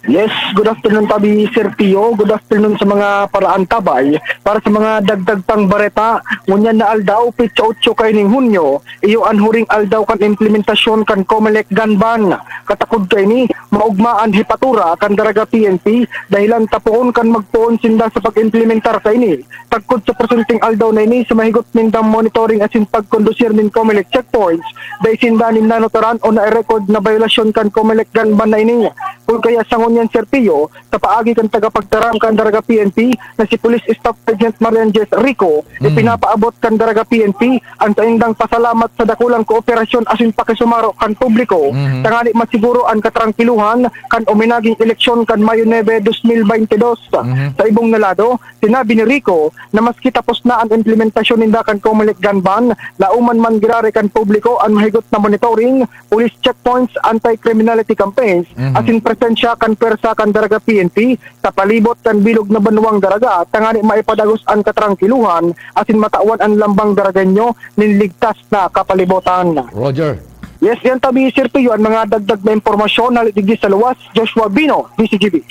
Yes, good afternoon tabi Sir Pio. Good afternoon sa mga paraan tabay. Para sa mga dagdag pang bareta, ngunyan na aldaw, pitsa 8 kay ning Hunyo, iyo anhuring aldaw kan implementasyon kan Comelec Ganban. Katakod kay ni, maugmaan hipatura kan daraga PNP, dahilan tapuon kan magtuon sinda sa pag-implementar kay ni. Tagkod sa presenting aldaw na ini, sa mahigot mindang monitoring asin pagkondusir min Comelec checkpoints, dahil sinda nin nanotaran o na-record na violasyon kan Comelec Ganban na ini. Kung kaya sangon yan Sir Pio, sa paagi kan tagapagtaram kan daraga PNP na si Police Staff Sergeant Marianjes Rico, ipinapaabot kan daraga PNP ang taingdang pasalamat sa dakulang kooperasyon asin pakisumaro kan publiko. Tangani masiguro ang katrangkiluhan kan uminaging eleksyon kan Mayo 9, 2022. Sa ibong nalado, sinabi ni Rico na maski tapos na ang implementasyon ninda kan Comelec Ganban, lauman man girare kan publiko ang mahigot na monitoring, police checkpoints, anti-criminality campaigns, asin presensya kan persa kan daraga PNP sa palibot kan bilog na banwang daraga, tangani maipadagos ang katrangkiluhan asin matawan ang lambang daraga nyo ninligtas na kapalibotan.
Roger.
Yes, yan tabi Sir Pio ang mga dagdag na impormasyon na ligdi sa luwas. Joshua Bino, DCGB.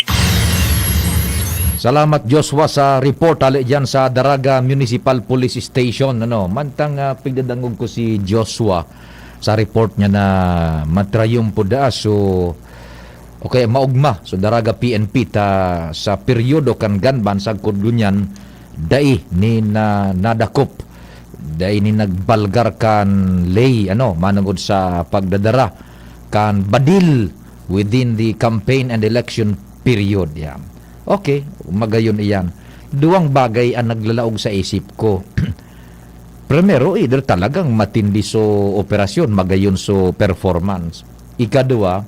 Salamat Joshua sa report ali diyan sa Daraga Municipal Police Station. Mantang pigdadangog ko si Joshua sa report niya na matrayong puda so okay, maugma so Daraga PNP ta sa peryodo kan Ganban sa kudunyan dai ni na nadakop dai ni nagbalgar kan lay manungod sa pagdadara kan badil within the campaign and election period yan. Okay, magayon iyan. Duwang bagay ang naglalaog sa isip ko. Primero, either talagang matindi so operasyon, magayon so performance. Ikadua,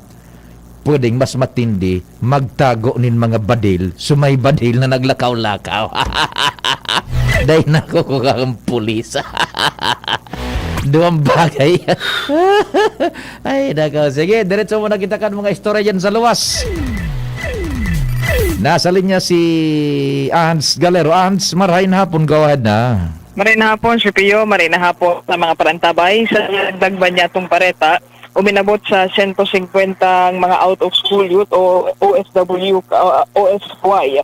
pwedeng mas matindi, magtago nin mga badil, sumay badil na naglakaw-lakaw. Dahil nakukuha ang pulis. Duwang bagay. Ay, nakaw. Sige, diretso mo nakita kan mga istorya dyan sa luwas. Nasa linya si Ans Galero. Ans, marahin hapon, go ahead na.
Marahin hapon, si Pio, marahin hapon sa mga parantabay. Sa dagban niya itong pareta, uminabot sa 150 ang mga out of school youth o OSW, OSY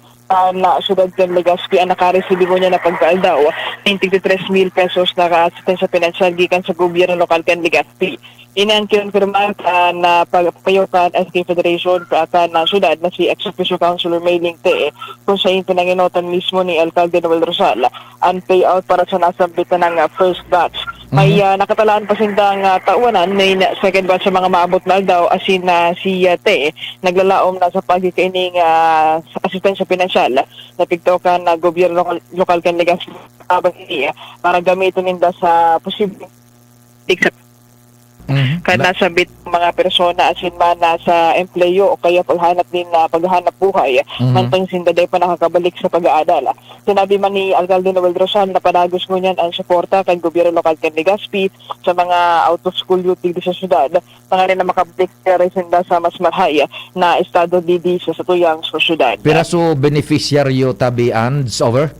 na syudad ng Legazpi ang nakaresibiko niya na pagkaaldaw 23,000 pesos na ka-asistensya pinansyal gikan sa gobyerno lokal kan Legazpi. Inang kinonfirman na pagpayokan SK Federation ka na syudad na si Ex-Officio Councilor Mayling Te kung siya yung pinanginotan mismo ni Alcalde Noel Rosal ang payout para sa nasambitan ng first batch. May nakatalaan pa sindang tauanan may second batch sa mga maabot na daw asin na si Te naglalaom na sa pagkikaining asistensya pinansyal na pigtokan na gobyerno lokal kan Legazpi para gamitin ninda sa posibleng Kaya nasabit mga persona asin man nasa empleyo o kaya paghanap din na paghanap buhay mantang sindaday pa nakakabalik sa pag-aadala. Sinabi man ni Alcalde Noel Rosal na panagos ngunyan ang suporta kay gobyerno lokal ken Legazpi sa mga out-of-school youth dito sa syudad pangalan na makabalik resinda sa mas marhay na estado didi sa tuyang sa syudad.
Piraso beneficiaryo tabi ands over?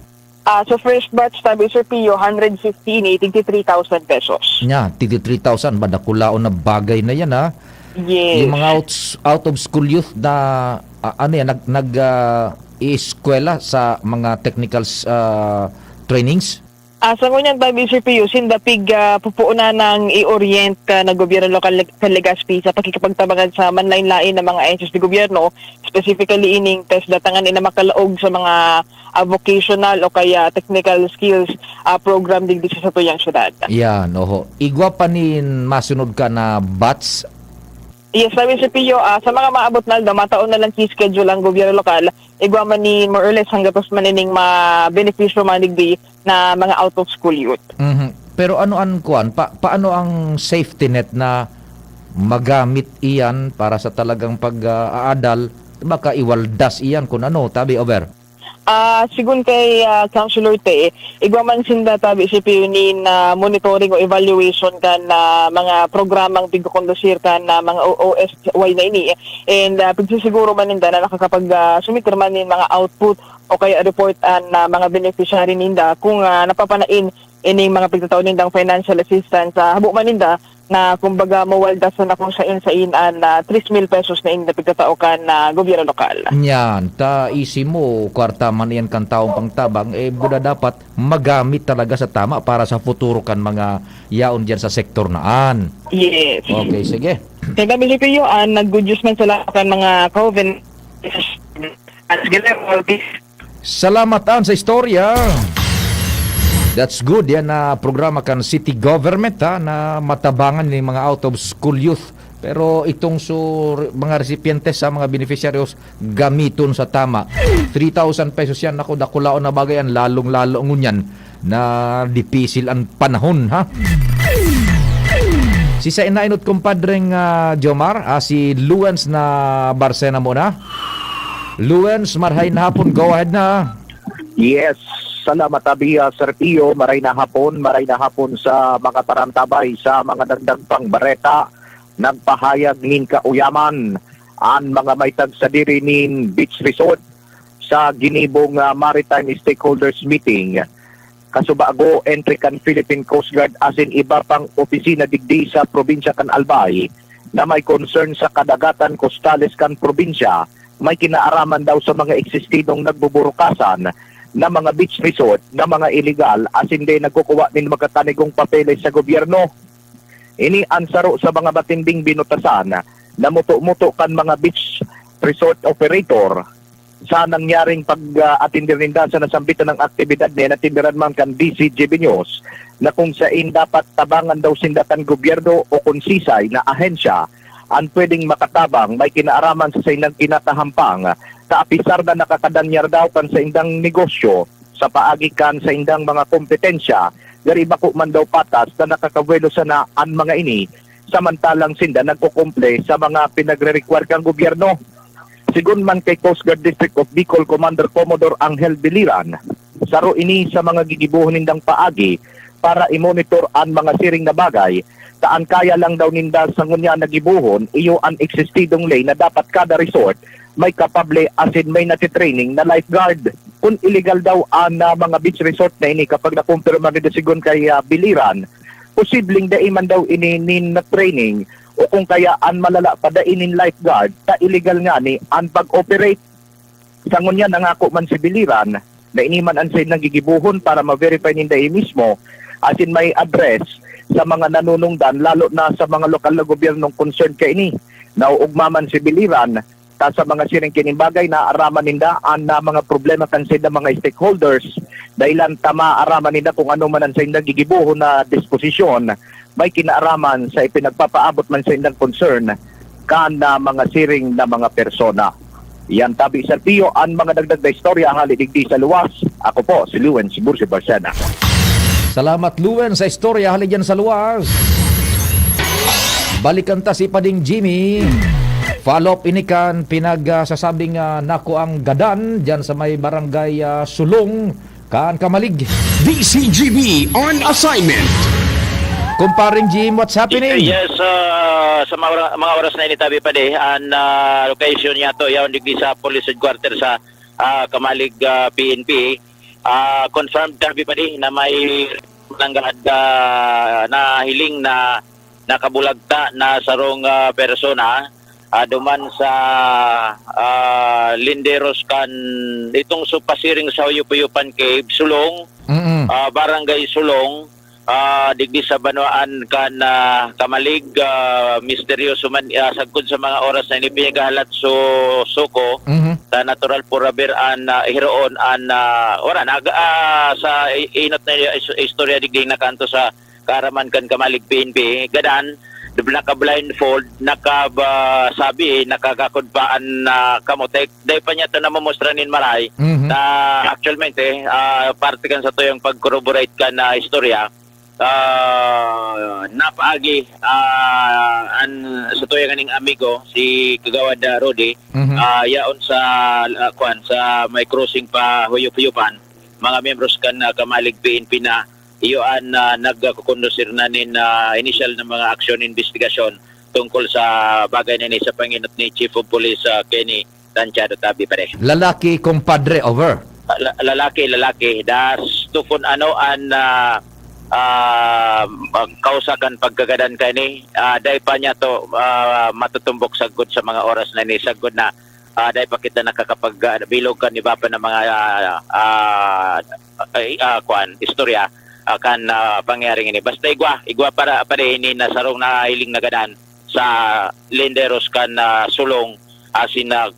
So first batch tabi Sir Pio 115 83,000 pesos.
Nya, 3,000 badakulaon na bagay na yan ha.
Yes.
Yung mga out of school youth na eskwela sa mga technical trainings.
Sa ngunyan tabi Sir Pio sindapig pupuuna ng i-orient ka na gobyerno lokal sa Legazpi sa pakikipagtabangan sa manlain-lain ng mga agencies ng gobyerno, specifically ining test datangan na makalaog sa mga vocational o kaya technical skills program digdi sa tuyang syudad.
Yan, oho. Igwa pa nin masunod ka na batch.
Yes, sabi si Pio, sa mga maabot na mataon na lang schedule ang gobyerno lokal, igwa man ni more or less hanggang tapos manining ma-beneficial maligdi na mga out-of-school youth.
Pero ano paano ang safety net na magamit iyan para sa talagang pag-aadal, baka iwaldas iyan kung ano, tabi over?
Sigun kay Councilor Te, igwa man sinda tabi si Pionin na monitoring o evaluation kan na mga programang pigkondusir kan na mga OSY na ini. And pagsisiguro man ninda na nakakapag sumitir man nin mga output o kaya report na mga beneficiary ninda kung napapanain ining mga pagtataon nindang financial assistance habo man ninda na kumbaga mawaldasan na kung sain na 3,000 pesos na yung napigtataukan na gobyerno lokal.
Yan, isi mo, kwarta man yan kan taong pangtabang, buda dapat magamit talaga sa tama para sa futuro kan mga yaon dyan sa sektor naan.
Yes.
Okay, sige.
Kaya kami si Pio, nag-good news man sila kan mga COVID.
Salamat sa istorya. That's good yan na programa kan city government na matabangan ng mga out of school youth. Pero itong mga recipientes sa mga beneficiaries gamiton sa tama. 3,000 pesos yan. Ako, dakulaon na bagay yan. Lalong-lalo ngunyan na dipisil ang panahon, ha? Si sa inainot kumpadreng Jomar, si Luens na Barsena muna. Luens, marhay na hapon. Go ahead na.
Yes. Salamat abiya Sir Pio, maray na hapon sa mga tarantabay sa mga dagdag pang bareta nagpahayag nin kauyaman ang mga may tagsadiri nin beach resort sa ginibong maritime stakeholders meeting kasubago entry kan Philippine Coast Guard as in iba pang opisina digdi sa probinsya kan Albay na may concern sa kadagatan kostales kan probinsya may kinaaraman daw sa mga eksistidong nagbuburukasan na mga beach resort na mga illegal as hindi nagkukuha ng magkatanigong papeles sa gobyerno. Ini ansaro sa mga matinding binutasan na muto-muto kan mga beach resort operator sa nangyaring pag-atindir ninda sa nasambitan ng aktibidad na natindiran man kan DCGB News na kung saan dapat tabangan daw sindatan gobyerno o konsisay na ahensya ang pwedeng makatabang may kinaaraman sa inang kinatahampang kaapisar na nakakadanyar daw kan sa indang negosyo sa paagi kan sa indang mga kompetensya dari bako man daw patas na nakakawelo sa na ang mga ini samantalang sinda nagkukumple sa mga pinagre-require kang gobyerno. Sigun man kay Coast Guard District of Bicol Commander Commodore Angel Biliran, saro ini sa mga gigibuhon nindang paagi para i-monitor ang mga siring na bagay taan kaya lang daw ninda sa ngunya nagibuhon iyo ang existidong lay na dapat kada resort may kapable asin may natitraining na lifeguard. Kung illegal daw ang mga beach resort na ini kapag nakumpirma nito sigun kay Biliran, posibleng daiman daw ininin na training o kung kaya ang malala pa dainin lifeguard na illegal nga ni ang pag-operate. Sa ngunya nangako man si Biliran na iniman ang sin nagigibuhon para ma-verify ninda mismo asin may address sa mga nanunungdan lalo na sa mga lokal na gobyernong concerned kay ini. Nauugmaman si Biliran ta sa mga siring kinibagay na araman ninda ang mga problema kan sa mga stakeholders dahilan tama araman ninda kung ano man ang sa indang gigibuho na disposisyon may kinaaraman sa ipinagpapaabot man sa indang concern kan na mga siring na mga persona. Yan tabi Sir Pio ang mga dagdag na istorya ang halidigdi sa luwas. Ako po si Luen Bursi Barsena.
Salamat Luen sa istorya haligyan sa luwas. balikan ta si Pading Jimmy. Follow up inikan pinagsasabing nako ang gadan dyan sa may barangay Sulong kan Kamalig.
DCGB on assignment.
Kumparing Jim, what's happening?
Yes, sa mga oras na initabi pa ang location niya to, yaon digdi sa police headquarters sa Kamalig PNP. Confirmed tabi pa na may langgad na hiling na nakabulagta na sarong persona duman sa Linderos kan itong supasiring sa Uyup-Uyupan Cave, Sulong, Barangay Sulong, digdi sa Banuan kan Kamalig, misteryoso man sagkod sa mga oras na inipinagahalat suko sa natural purabir hiroon ora sa inot na istorya digdi nakanto sa Karaman kan Kamalig PNP gadan naka-blindfold, nakasabi, nakakakudpaan na kamotek. Dahil pa niya ito na mamustranin maray na actualmente, parte kan sa to yung pag-corroborate ka na istorya. Napaagi sa to yung aning amigo, si Kagawad Rodi, yaon sa sa may crossing pa Huyup-Huyupan, mga membros kan Kamalig PNP na iyoan nagkukondusir na initial na mga aksyon investigasyon tungkol sa bagay na sa panginot ni Chief of Police Kenny Tanchado Tabi pare.
Lalaki, kumpadre, over.
Lalaki. Das tukon kausakan pagkagadan kani. Dahil pa niya to matutumbok sagod sa mga oras na ni sagod na dahil pa kita nakakapagbilog kan iba pa ng mga istorya kan pangyaring ini. Basta igwa para ini na sarong na hiling nagadan sa Linderos kan Sulong asin na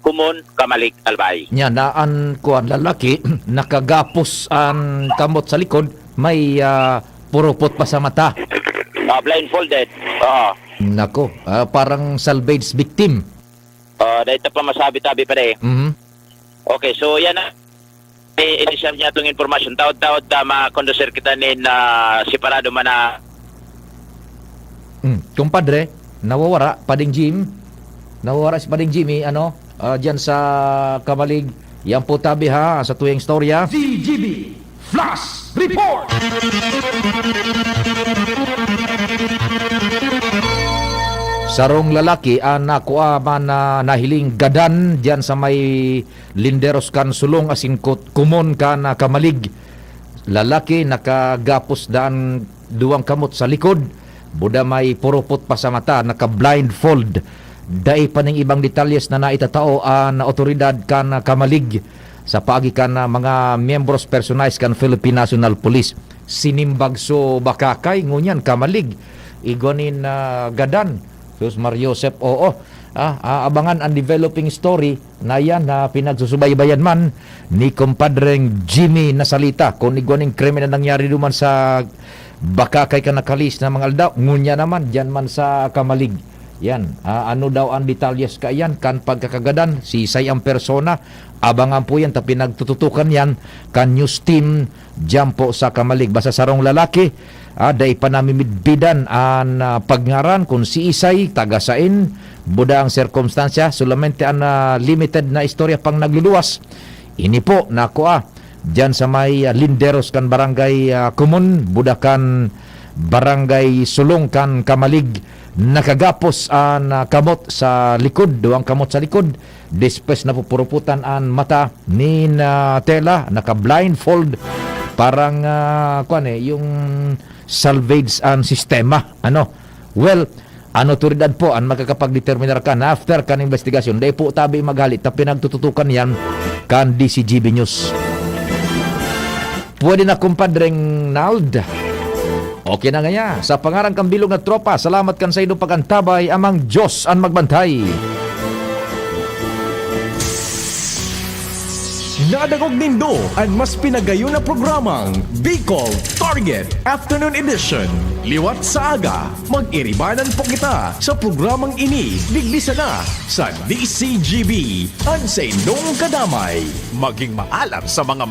Kumon Kamalig Albay.
Nya naan kuan lalaki nakagapos ang kamot sa likod, may purupot pa sa mata.
Blindfolded.
Nako, parang salvage victim.
Dahil pa masabi tabi pa rin. Okay, so yan na. Initial niya itong informasyon. Taod-taod makondusir kita separado man na.
Kumpadre, nawawara, Pading Jim. Nawawara si Pading Jimmy, dyan sa Kamalig. Yan po tabi ha, sa tuwing storya.
DCGB Flash Report.
Sarong lalaki nakuha man nahiling gadan diyan sa may Linderos kan Sulong asin Kumon kan Kamalig. Lalaki nakagapos daan duwang kamot sa likod, buda may purupot pa sa mata, naka-blindfold. Dai pa ning ibang detalyes na naitatao ang otoridad kan Kamalig sa paagi kan mga membros personalis kan Philippine National Police. Sinimbag so bakakay ngunyan Kamalig igonin gadan. Sus Mario Joseph, abangan ang developing story na yan na pinagsusubaybayan man ni kumpadreng Jimmy Nasalita kung igwaning krimen na nangyari duman sa bakakay ka nakalis na mga aldaw, ngunya naman dyan man sa Kamalig. Yan, ano daw ang detalyes ka yan kan pagkakagadan, si Say ang persona, abangan po yan, tapi nagtututukan yan kan news team dyan po sa Kamalig. Basta sarong lalaki, day pa namin midbidan ang pagngaran kung si Isay, tagasain, buda ang sirkumstansya, solamente ang limited na istorya pang nagluluwas. Ini po, dyan sa may Linderos kan barangay Kumon, buda kan barangay Sulong kan Kamalig, nakagapos ang kamot sa likod, duwang kamot sa likod, dispes na pupuruputan ang mata ni tela, naka-blindfold, parang yung salvage ang sistema. Well, otoridad po ang magkakapag-determinar ka na after kan investigasyon, dahil po tabi maghalit na pinagtututukan yan kan DCGB News. Pwede na kumpadreng Nald. Okay na nga sa pangarang kambilog na tropa, salamat kan sa ino pagantabay, amang Diyos ang magbantay.
Nadagog nindo ang mas pinagayon na programang Bicol Target Afternoon Edition. Liwat sa aga, mag-iribanan po kita sa programang ini. Biglisa na sa DCGB. Ansay nung kadamay.
Maging maalam sa mga